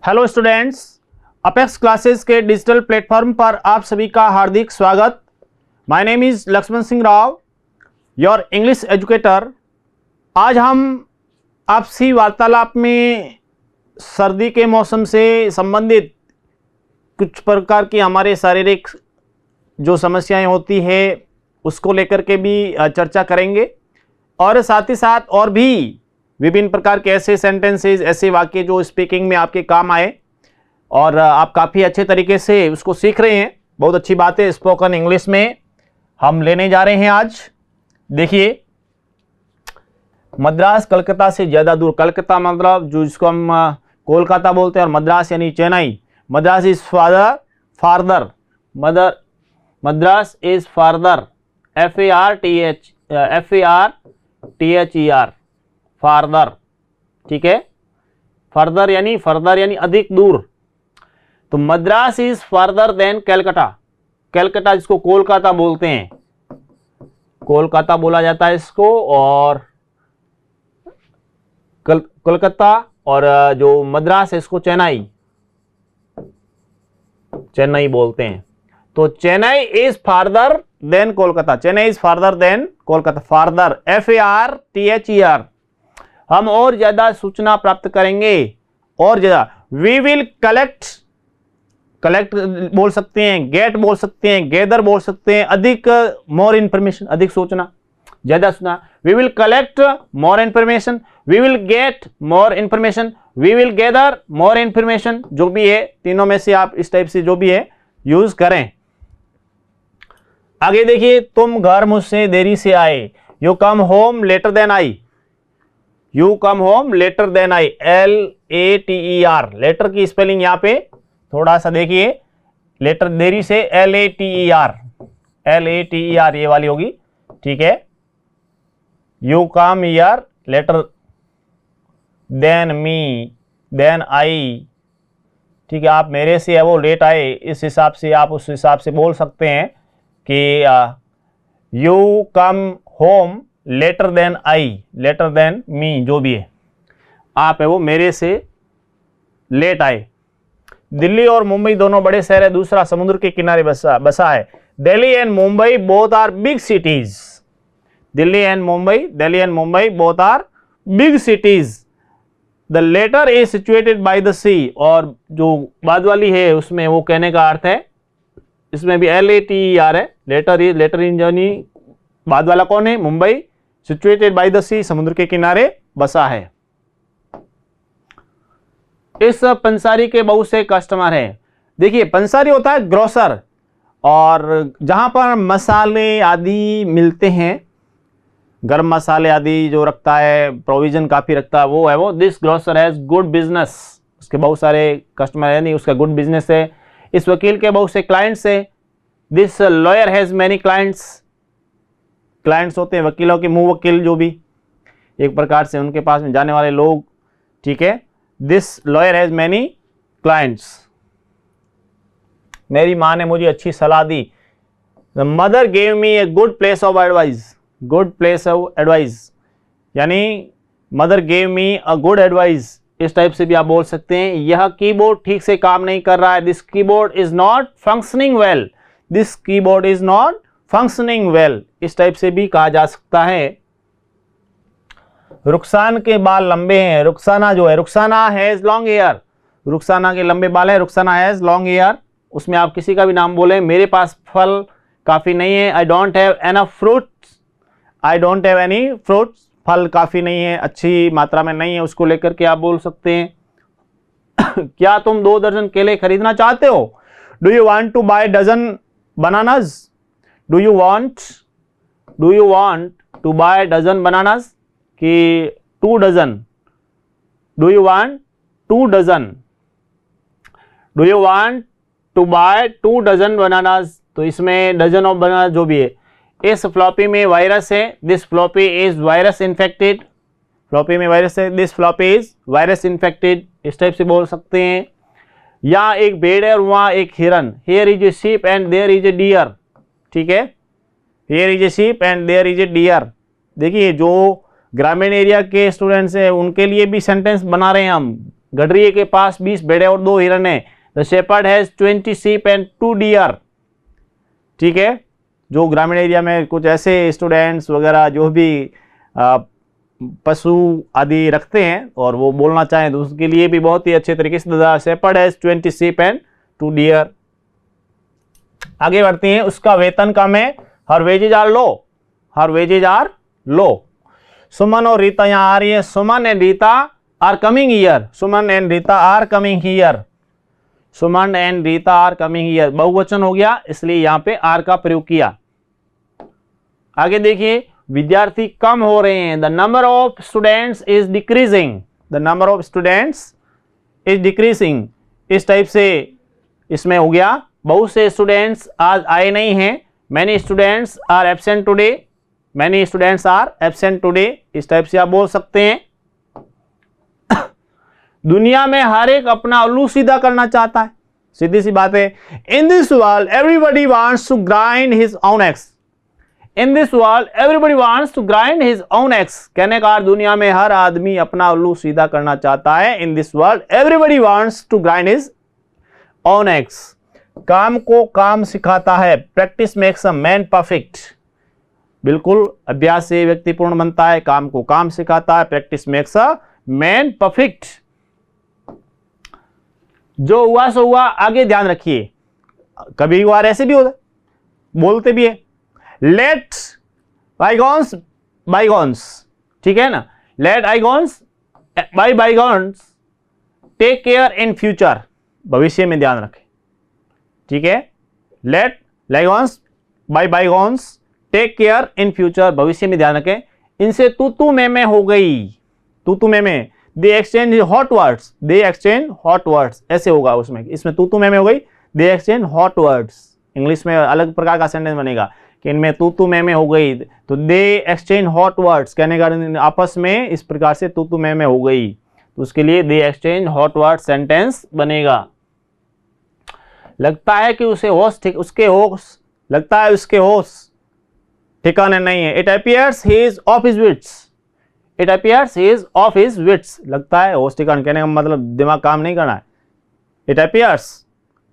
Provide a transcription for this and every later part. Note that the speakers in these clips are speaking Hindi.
हेलो स्टूडेंट्स, अपेक्स क्लासेस के डिजिटल प्लेटफॉर्म पर आप सभी का हार्दिक स्वागत। My name is Laxman Singh Rao, your English educator. आज हम आपसी वार्तालाप में सर्दी के मौसम से संबंधित कुछ प्रकार की हमारे शारीरिक जो समस्याएं होती है उसको लेकर के भी चर्चा करेंगे, और साथ ही साथ और भी विभिन्न प्रकार के ऐसे सेंटेंसेस, ऐसे वाक्य जो स्पीकिंग में आपके काम आए और आप काफ़ी अच्छे तरीके से उसको सीख रहे हैं। बहुत अच्छी बात है। स्पोकन इंग्लिश में हम लेने जा रहे हैं आज। देखिए, मद्रास कलकत्ता से ज़्यादा दूर। कलकत्ता मतलब जो जिसको हम कोलकाता बोलते हैं, और मद्रास यानी Chennai. Madras is farther. Madras is farther, FARTHER, farther. ठीक है, फर्दर यानी अधिक दूर। तो Madras is further than Calcutta. Calcutta जिसको कोलकाता बोलते हैं, कोलकाता बोला जाता है इसको, और कोलकाता, और जो मद्रास है इसको चेन्नई बोलते हैं। तो Chennai is farther than Kolkata. Chennai is farther than Kolkata. Farther, FARTHER। हम और ज्यादा सूचना प्राप्त करेंगे, और ज्यादा। वी विल कलेक्ट बोल सकते हैं, गेट बोल सकते हैं, गैदर बोल सकते हैं। अधिक, मोर इंफॉर्मेशन, अधिक सूचना, ज्यादा सूचना। We will collect more information, we will get more information, we will gather more information. जो भी है, तीनों में से आप इस टाइप से जो भी है यूज करें। आगे देखिए, तुम घर मुझसे देरी से आए। You come home later than I. You come home later than I, LATER। Later की स्पेलिंग यहां पे थोड़ा सा देखिए। लेटर देरी से LATER ये वाली होगी। ठीक है, you come here later than me than I. ठीक है, आप मेरे से है वो लेट आए, इस हिसाब से आप उस हिसाब से बोल सकते हैं कि you come home later than I, later than me, जो भी है, आप है वो मेरे से लेट आए। दिल्ली और मुंबई दोनों बड़े शहर है। दूसरा, समुद्र के किनारे बसा है। Delhi and Mumbai both are big cities. Delhi and Mumbai both are big cities. The latter is situated by the sea. और जो बाद वाली है उसमें वो कहने का अर्थ है, इसमें भी LATER है। लेटर इन जर्नी, बाद वाला कौन है? मुंबई। सिचुएटेड बाय द सी, समुद्र के किनारे बसा है। इस पंसारी के बहुत से कस्टमर हैं। देखिए, पंसारी होता है ग्रोसर, और जहां पर मसाले आदि मिलते हैं, गरम मसाले आदि जो रखता है, प्रोविजन काफी रखता है, वो है वो। This grocer has good business. उसके बहुत सारे कस्टमर है, नहीं उसका गुड बिजनेस है। इस वकील के बहुत से क्लाइंट्स है। This lawyer has many clients. Clients होते हैं वकीलों के, मुंह वकील जो भी एक प्रकार से उनके पास में जाने वाले लोग। ठीक है, this lawyer has many clients. मेरी माँ ने मुझे अच्छी सलाह दी। The mother gave me a good place of advice. Good place of advice यानी mother gave me a good advice. इस टाइप से भी आप बोल सकते हैं। यह कीबोर्ड ठीक से काम नहीं कर रहा है। This keyboard is not functioning well. This keyboard is not functioning well. इस टाइप से भी कहा जा सकता है। रुखसान के बाल लंबे हैं। रुखसाना जो है, Rukhsana has long hair. Rukhsana के लंबे बाल है। Rukhsana has long hair. उसमें आप किसी का भी नाम बोले। मेरे पास फल काफी नहीं है। I don't have enough fruits. I don't have any fruits. फल काफी नहीं है, अच्छी मात्रा में नहीं है, उसको लेकर के आप बोल सकते हैं। क्या तुम 2 दर्जन केले खरीदना चाहते हो? Do you want to buy dozen bananas? Do you want to buy dozen bananas, कि 2 dozen? Do you want 2 dozen? Do you want to buy 2 dozen bananas? तो इसमें डजन ऑफ बनाना जो भी है। इस फ्लॉपी में वायरस है। This floppy is virus infected. Floppy में वायरस है। This floppy is virus infected. इस टाइप से बोल सकते हैं। यहाँ एक भेड़ है और वहाँ एक हिरन। Here is a sheep and there is a deer. ठीक है, here is a sheep and there is a deer. देखिए, जो ग्रामीण एरिया के स्टूडेंट्स हैं उनके लिए भी सेंटेंस बना रहे हैं हम। गडरिये के पास 20 भेड़े और 2 हिरन है। The shepherd has 20 sheep and 2 deer। ठीक है, जो ग्रामीण एरिया में कुछ ऐसे स्टूडेंट्स वगैरह जो भी पशु आदि रखते हैं और वो बोलना चाहें तो उसके लिए भी बहुत ही अच्छे तरीके से the shepherd has 20 sheep and 2 deer। आगे बढ़ते हैं, उसका वेतन कम है, her wages are low, her wages are low. Suman और रीता यहां आ रही है, Suman and Rita are coming here, Suman and Rita are coming here, Suman and Rita are coming here, बहुवचन हो गया इसलिए यहां पे आर का प्रयोग किया। आगे देखिए, विद्यार्थी कम हो रहे हैं, the number of students is decreasing, the number of students is decreasing, इस टाइप से इसमें हो गया। बहुत से स्टूडेंट्स आज आए नहीं हैं, many students are absent today, many students are absent today, इस टाइप से आप बोल सकते हैं। दुनिया में हर एक अपना उल्लू सीधा करना चाहता है, सीधी सी बात है। In this world everybody wants to grind his own axe, in this world everybody wants to grind his own axe, कहने का दुनिया में हर आदमी अपना उल्लू सीधा करना चाहता है। In this world everybody wants to grind his own axe. काम को काम सिखाता है, practice makes a man perfect, बिल्कुल अभ्यास से व्यक्ति पूर्ण बनता है, काम को काम सिखाता है, practice makes a man perfect. जो हुआ सो हुआ, आगे ध्यान रखिए, कभी कभार ऐसे भी होता है, बोलते भी है, लेट बाइगॉन्स बाइगॉन्स, ठीक है ना, let bygones by bygones, take care in future, भविष्य में ध्यान रखें, ठीक है। Let bygones by bygones, take care in future, भविष्य में ध्यान रखें। इनसे तू में हो गई, तू में, दे एक्सचेंज हॉट वर्ड्स, दे एक्सचेंज हॉट वर्ड्स, ऐसे होगा उसमें, इसमें तू में हो गई, दे एक्सचेंज हॉट वर्ड्स। इंग्लिश में अलग प्रकार का सेंटेंस बनेगा कि इनमें तू में हो गई, तो दे एक्सचेंज हॉट वर्ड्स, कहने का आपस में इस प्रकार से तू में हो गई, तो उसके लिए दे एक्सचेंज हॉट वर्ड सेंटेंस बनेगा। लगता है कि उसे होश ठीक, उसके होश, लगता है उसके होश ठिकाने नहीं है। It appears he is off his wits, it appears he is off his wits, लगता है होश ठिकाने, कहने का मतलब दिमाग काम नहीं करना है। It appears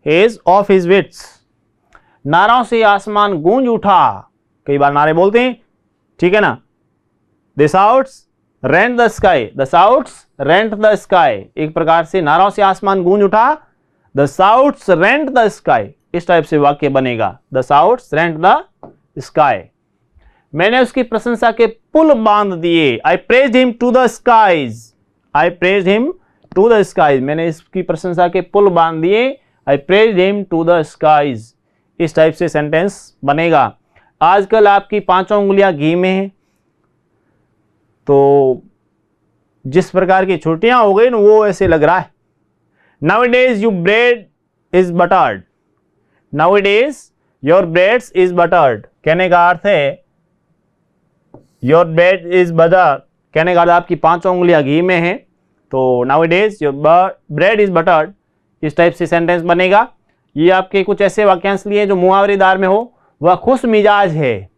he is off his wits. नारों से आसमान गूंज उठा, कई बार नारे बोलते हैं, ठीक है ना। The sounds rent the sky, the sounds rent the sky, एक प्रकार से नारों से आसमान गूंज उठा, the sounds rent the sky, इस टाइप से वाक्य बनेगा, the sounds rent the sky. मैंने उसकी प्रशंसा के पुल बांध दिए, I praised him to the skies, I praised him to the skies, मैंने इसकी प्रशंसा के पुल बांध दिए, I praised him to the skies, इस टाइप से सेंटेंस बनेगा। आजकल आपकी 5 उंगलियां घी में हैं, तो जिस प्रकार की छुट्टियां हो गई ना वो ऐसे लग रहा है। Nowadays your bread is buttered, nowadays your bread is buttered, कहने का अर्थ है your bread is buttered, कहने का अर्थ आपकी 5 उंगलियां घी में हैं, तो nowadays your bread is buttered, इस टाइप से सेंटेंस बनेगा। ये आपके कुछ ऐसे वाक्यांश लिए जो मुहावरेदार में हो। वह खुश मिजाज है,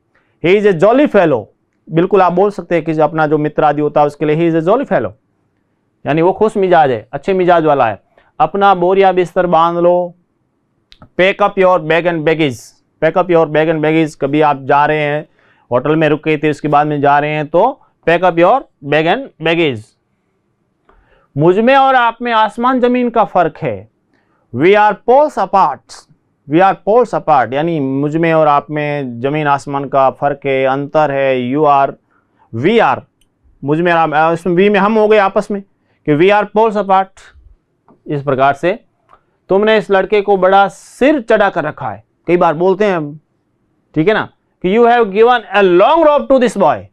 he is a jolly fellow, बिल्कुल आप बोल सकते हैं कि अपना जो मित्र आदि होता है उसके लिए he is a jolly fellow, यानी वो खुश मिजाज है, अच्छे मिजाज वाला है। अपना बोरिया बिस्तर बांध लो, pack up your bag and baggage, pack up your bag and baggage, कभी आप जा रहे हैं, होटल में रुके थे उसके बाद में जा रहे हैं, तो pack up your bag and baggage. मुझ में और आप में आसमान जमीन का फर्क है, we are poles apart, we are poles apart, यानी मुझ में और आप में जमीन आसमान का फर्क है, अंतर है। यू आर, वी आर, मुझ में आप, इसमें वी में हम हो गए आपस में कि वी आर पोल्स अपार्ट, इस प्रकार से। तुमने इस लड़के को बड़ा सिर चढ़ा कर रखा है, कई बार बोलते हैं, ठीक है ना, कि you have given a long rope to this boy,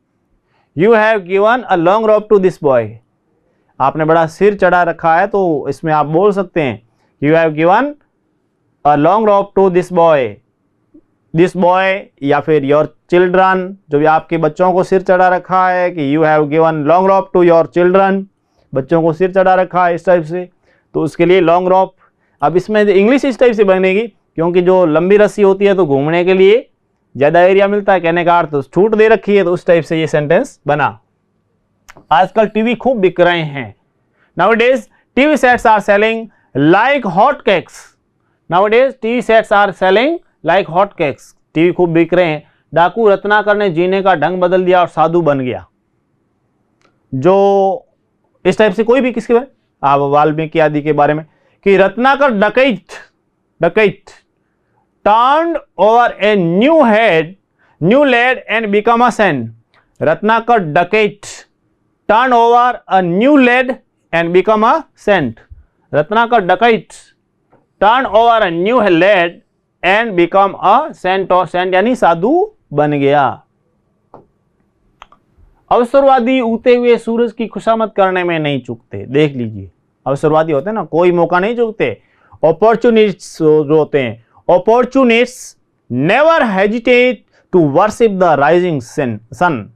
you have given a long rope to this boy, आपने बड़ा सिर चढ़ा रखा है, तो इसमें आप बोल सकते हैं you have given a long rope to this boy, this boy, या फिर योर चिल्ड्रन, जो भी आपके बच्चों को सिर चढ़ा रखा है कि you have given long rope to your children, बच्चों को सिर चढ़ा रखा है, इस टाइप से, तो उसके लिए लॉन्ग रोप। अब इसमें इंग्लिश इस टाइप से बनेगी, क्योंकि जो लंबी रस्सी होती है तो घूमने के लिए ज़्यादा एरिया मिलता है, कहने का अर्थ छूट दे रखी है, तो उस टाइप से ये सेंटेंस बना। आजकल टीवी खूब बिक रहे हैं, nowadays TV sets are selling like hot cakes. Nowadays TV sets are selling like hot cakes. TV खूब बिक रहे हैं। डाकू रत्नाकर ने जीने का ढंग बदल दिया और साधु बन गया। जो इस टाइप से कोई भी किसके बारे, आप वाल्मीकि आदि के बारे में, कि रत्नाकर डकैत turned over a new lad and become a saint. Ratnakar डकैत turn over a new lad and become a saint. Ratnakar डकैत turn over a new lad and become a saint, और saint यानी साधु बन गया। अवसरवादी उगते हुए सूरज की खुशामद करने में नहीं चूकते। देख लीजिए, अवसरवादी होते हैं ना, कोई मौका नहीं चूकते। अपॉर्चुनिस्ट्स जो होते हैं, opportunists never hesitate to worship the rising sun.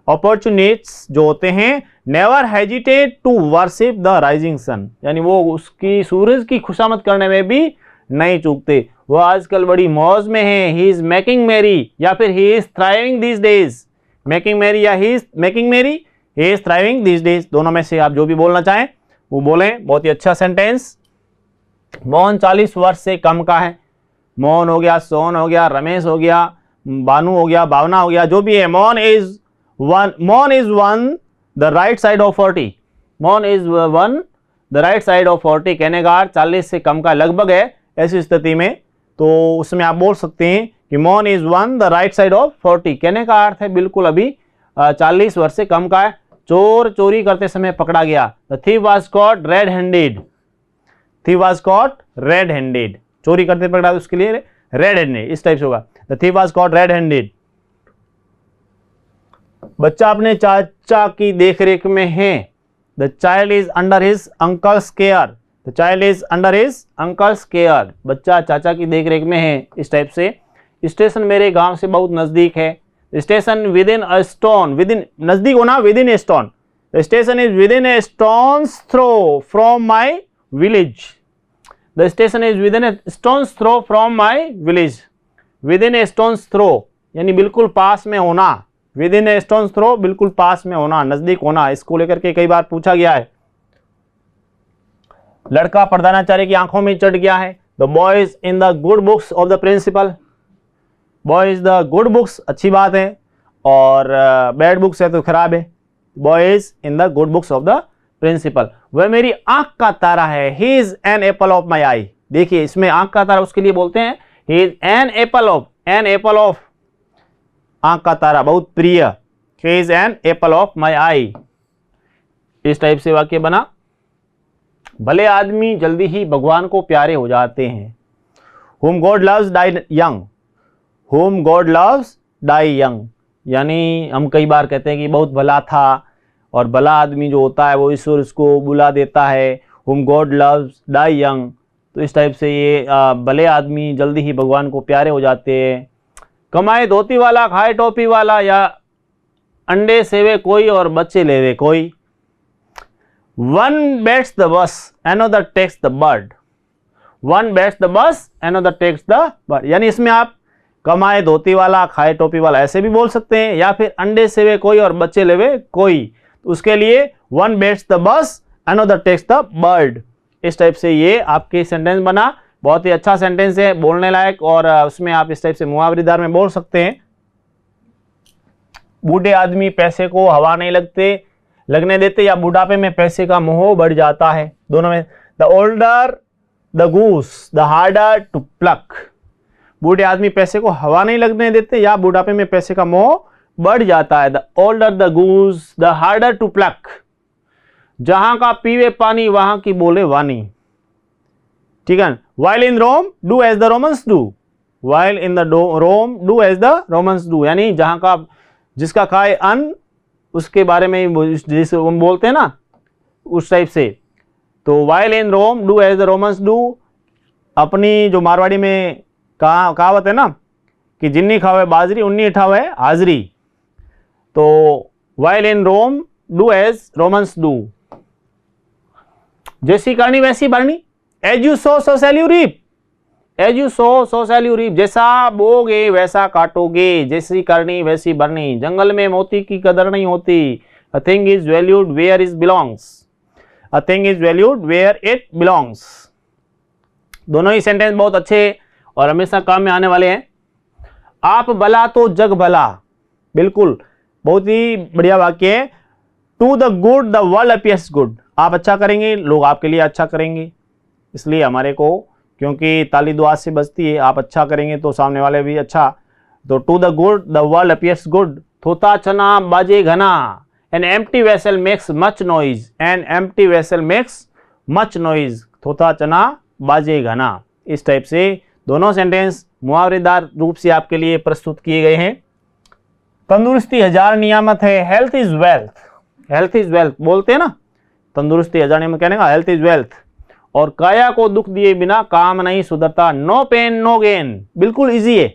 Opportunists जो होते हैं never hesitate to worship the rising sun, यानी वो उसकी सूरज की खुशामद करने में भी नहीं चूकते। वो आजकल बड़ी मौज में है। ही इज मेकिंग मेरी, या फिर he is thriving this days. Making मेरी या ही इज मेकिंग मेरी, he is thriving this days, दोनों में से आप जो भी बोलना चाहें वो बोलें। बहुत ही अच्छा सेंटेंस। मोहन 40 वर्ष से कम का है। मोहन हो गया, सोहन हो गया, रमेश हो गया, बानू हो गया, भावना हो गया, जो भी है। Mohan is one the right side of 40। Mohan is one the right side of 40 कहने का अर्थ 40 से कम का लगभग है। ऐसी स्थिति में तो उसमें आप बोल सकते हैं कि Mohan is one the right side of 40 कहने का अर्थ है बिल्कुल अभी 40 वर्ष से कम का है। चोर चोरी करते समय पकड़ा गया। The thief was caught red handed. thief was caught red handed, चोरी करते पकड़ा उसके लिए रेड हैंडेड इस टाइप से होगा। The thief was caught red handed. बच्चा अपने चाचा की देखरेख में है। The child is under his uncle's care. The child is under his uncle's care, बच्चा चाचा की देखरेख में है इस टाइप से। स्टेशन मेरे गांव से बहुत नजदीक है। Station within a stone, within नजदीक होना, within a stone. The station is within a stone's throw from my village. The station is within a stone's throw from my village. Within a stone's throw यानी बिल्कुल पास में होना। Within a stone's throw बिल्कुल पास में होना, नजदीक होना। इसको लेकर के कई बार पूछा गया है। लड़का प्रधानाचार्य की आंखों में चढ़ गया है। The boy is in the good books of the principal. Boy is the good books अच्छी बात है, और बैड बुक्स है तो खराब है। Boy is in the good books of the principal. वह मेरी आंख का तारा है। He is an apple of my eye. देखिए इसमें आंख का तारा उसके लिए बोलते हैं he is an apple of आंख का तारा, बहुत प्रिय। He is an apple of my eye, इस टाइप से वाक्य बना। भले आदमी जल्दी ही भगवान को प्यारे हो जाते हैं। whom God loves die young. whom God loves die young, यानी हम कई बार कहते हैं कि बहुत भला था, और भला आदमी जो होता है वो ईश्वर उसको बुला देता है। whom God loves die young, तो इस टाइप से ये भले आदमी जल्दी ही भगवान को प्यारे हो जाते हैं। कमाए धोती वाला, खाए टोपी वाला, या अंडे सेवे कोई और बच्चे लेवे कोई। One bets the bus, another takes the bird. One bets the bus, another takes the bird. यानी इसमें आप कमाए धोती वाला, खाए टोपी वाला ऐसे भी बोल सकते हैं, या फिर अंडे सेवे कोई और बच्चे लेवे कोई। तो उसके लिए one bets the bus, another takes the bird, इस टाइप से ये आपके सेंटेंस बना। बहुत ही अच्छा सेंटेंस है, बोलने लायक, और उसमें आप इस टाइप से मुहावरेदार में बोल सकते हैं। बूढ़े आदमी पैसे को हवा नहीं लगने देते, या बुढ़ापे में पैसे का मोह बढ़ जाता है, दोनों में। The older the goose the harder to pluck. बूढ़े आदमी पैसे को हवा नहीं लगने देते, या बुढ़ापे में पैसे का मोह बढ़ जाता है। The older the goose the harder to pluck. जहां का पीवे पानी वहां की बोले वानी, ठीक है। While in Rome do as the Romans do. While in the Rome do as the Romans do, यानी जहां का जिसका खाए अन्न उसके बारे में जिसे हम बोलते हैं ना, उस टाइप से। तो while in Rome do as the Romans do, अपनी जो मारवाड़ी में कहावत है ना कि जिन्नी खावे बाजरी उन्नी ठावे हाजरी। तो while in Rome do as Romans do. जैसी करनी वैसी भरनी। As you sow so shall you reap. As you sow so shall you reap, जैसा बोगे वैसा काटोगे, जैसी करनी वैसी भरनी। जंगल में मोती की कदर नहीं होती। A thing is valued where is belongs. A thing is valued where it belongs. दोनों ही सेंटेंस बहुत अच्छे और हमेशा काम में आने वाले हैं। आप भला तो जग भला, बिल्कुल बहुत ही बढ़िया वाक्य है। To the good the world appears good, आप अच्छा करेंगे लोग आपके लिए अच्छा करेंगे, इसलिए हमारे को, क्योंकि ताली दुआ से बजती है, आप अच्छा करेंगे तो सामने वाले भी अच्छा। तो to the good the world appears good, थोथा चना बाजे घना, an empty vessel makes much noise, an empty vessel makes much noise, थोथा चना बाजे घना। इस टाइप से दोनों सेंटेंस मुहावरेदार रूप से आपके लिए प्रस्तुत किए गए हैं। तंदुरुस्ती हजार नियामत है, health is wealth, health is wealth बोलते हैं ना, तंदुरुस्ती हजार नियामत कहने का हेल्थ इज वेल्थ। और काया को दुख दिए बिना काम नहीं सुधरता, नो पेन नो गेन, बिल्कुल इजी है।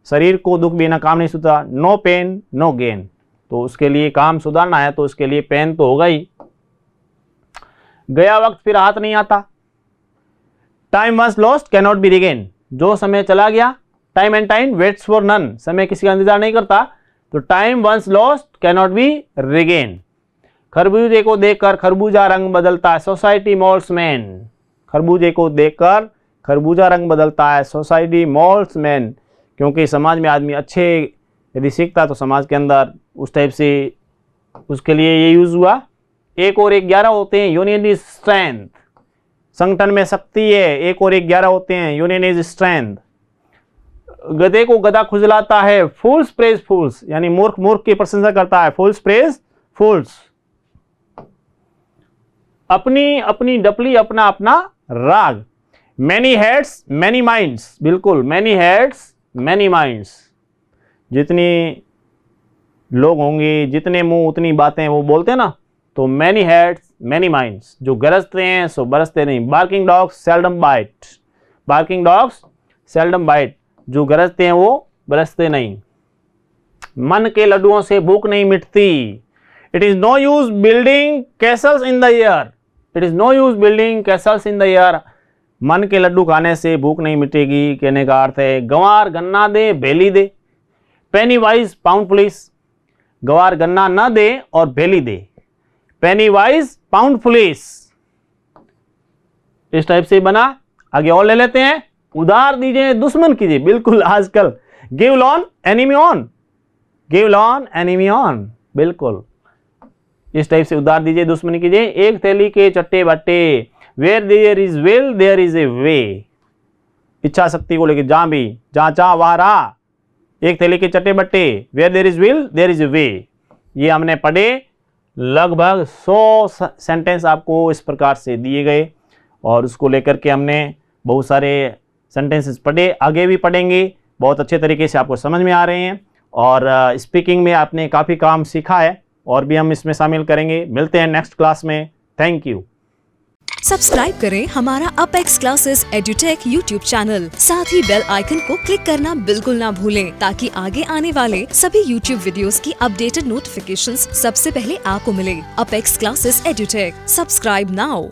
शरीर को दुख बिना काम नहीं सुधरता, नो पेन नो गेन, तो उसके लिए काम सुधारना है तो उसके लिए पेन तो होगा ही। गया वक्त फिर हाथ नहीं आता, time once lost can not be regain, जो समय चला गया, time and time waits for none, समय किसी का इंतजार नहीं करता, तो time once lost can not be regain. खरबूजे को देखकर खरबूजा रंग बदलता है, सोसाइटी मॉल्स मैन, खरबूजे को देखकर खरबूजा रंग बदलता है, सोसाइटी मॉल्स मैन, क्योंकि समाज में आदमी अच्छे यदि सीखता तो समाज के अंदर उस टाइप से उसके लिए ये यूज हुआ। एक और एक 11 होते हैं, यूनियन इज स्ट्रेंथ, संगठन में शक्ति है, एक और एक 11 होते हैं, यूनियन इज स्ट्रेंथ। गधे को गधा खुजलाता है, फूल्स प्रेज फूल्स, यानी मूर्ख मूर्ख की प्रशंसा करता है, फूल्स प्रेज फूल्स। अपनी अपनी डपली अपना अपना राग, मैनी हेड्स मैनी माइंड्स, बिल्कुल मैनी हेड्स मैनी माइंड्स, जितनी लोग होंगे जितने मुंह उतनी बातें वो बोलते हैं ना, तो मैनी हेड्स मैनी माइंड्स, जो गरजते हैं सो बरसते नहीं, barking dogs seldom bite, barking dogs seldom bite, जो गरजते हैं वो बरसते नहीं। मन के लड्डुओं से भूख नहीं मिटती, it is no use building castles in the air, it is no use building castles in the air, मन के लड्डू खाने से भूख नहीं मिटेगी, कहने का अर्थ है गंवार गन्ना दे भेली दे, पेनी वाइज पाउंड पुलिस, गंवार गन्ना न दे और भेली दे, पेनी वाइज पाउंड पुलिस, इस टाइप से बना। आगे और ले लेते हैं, उधार दीजिए दुश्मन कीजिए, बिल्कुल आजकल give lawn enemy on, give lawn enemy on, बिल्कुल इस टाइप से उधार दीजिए दुश्मनी कीजिए। एक थैली के चट्टे बट्टे, where there is will there is a way, इच्छा शक्ति को लेकर जहां भी जहां चाह वहां रहा, एक थैली के चट्टे बट्टे, where there is will there is a way. ये हमने पढ़े, लगभग 100 सेंटेंस आपको इस प्रकार से दिए गए और उसको लेकर के हमने बहुत सारे सेंटेंसेस पढ़े, आगे भी पढ़ेंगे, बहुत अच्छे तरीके से आपको समझ में आ रहे हैं और स्पीकिंग में आपने काफ़ी काम सीखा है और भी हम इसमें शामिल करेंगे। मिलते हैं नेक्स्ट क्लास में, थैंक यू। सब्सक्राइब करें हमारा apex classes edutech YouTube channel, साथ ही बेल आइकन को क्लिक करना बिल्कुल ना भूलें ताकि आगे आने वाले सभी यूट्यूब वीडियोस की अपडेटेड नोटिफिकेशंस सबसे पहले आपको मिले। Apex classes edutech, subscribe now.